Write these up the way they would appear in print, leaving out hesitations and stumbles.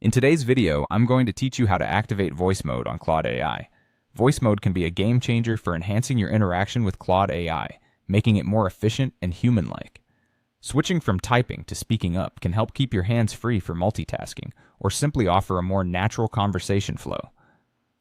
In today's video, I'm going to teach you how to activate voice mode on Claude AI. Voice mode can be a game changer for enhancing your interaction with Claude AI, making it more efficient and human-like. Switching from typing to speaking up can help keep your hands free for multitasking, or simply offer a more natural conversation flow.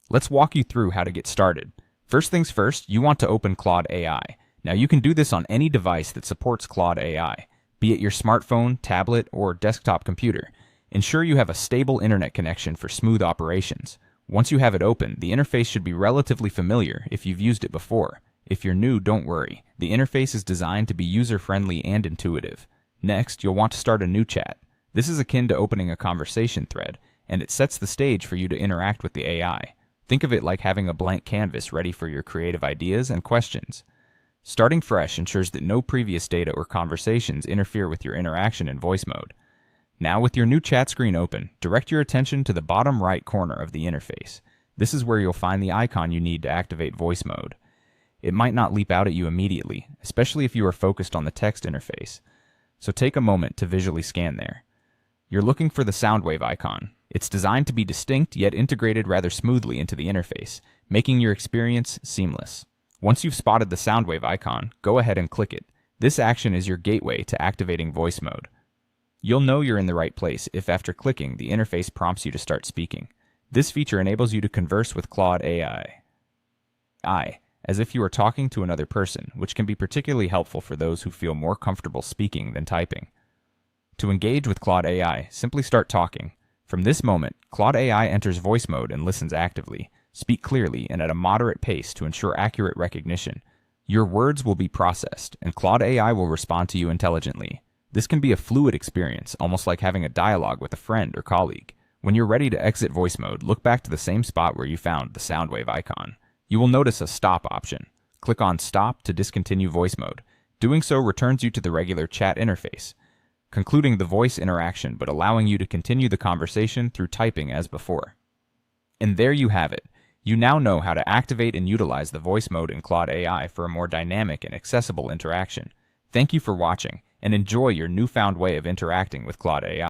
Let's walk you through how to get started. First things first, you want to open Claude AI. Now you can do this on any device that supports Claude AI, be it your smartphone, tablet, or desktop computer. Ensure you have a stable internet connection for smooth operations. Once you have it open, the interface should be relatively familiar if you've used it before. If you're new, don't worry. The interface is designed to be user-friendly and intuitive. Next, you'll want to start a new chat. This is akin to opening a conversation thread, and it sets the stage for you to interact with the AI. Think of it like having a blank canvas ready for your creative ideas and questions. Starting fresh ensures that no previous data or conversations interfere with your interaction in voice mode. Now with your new chat screen open, direct your attention to the bottom right corner of the interface. This is where you'll find the icon you need to activate voice mode. It might not leap out at you immediately, especially if you are focused on the text interface. So take a moment to visually scan there. You're looking for the sound wave icon. It's designed to be distinct yet integrated rather smoothly into the interface, making your experience seamless. Once you've spotted the sound wave icon, go ahead and click it. This action is your gateway to activating voice mode. You'll know you're in the right place if after clicking, the interface prompts you to start speaking. This feature enables you to converse with Claude AI as if you were talking to another person, which can be particularly helpful for those who feel more comfortable speaking than typing. To engage with Claude AI, simply start talking. From this moment, Claude AI enters voice mode and listens actively. Speak clearly and at a moderate pace to ensure accurate recognition. Your words will be processed, and Claude AI will respond to you intelligently. This can be a fluid experience, almost like having a dialogue with a friend or colleague. When you're ready to exit voice mode, look back to the same spot where you found the sound wave icon. You will notice a stop option. Click on stop to discontinue voice mode. Doing so returns you to the regular chat interface, concluding the voice interaction but allowing you to continue the conversation through typing as before. And there you have it. You now know how to activate and utilize the voice mode in Claude AI for a more dynamic and accessible interaction. Thank you for watching, and enjoy your newfound way of interacting with Claude AI.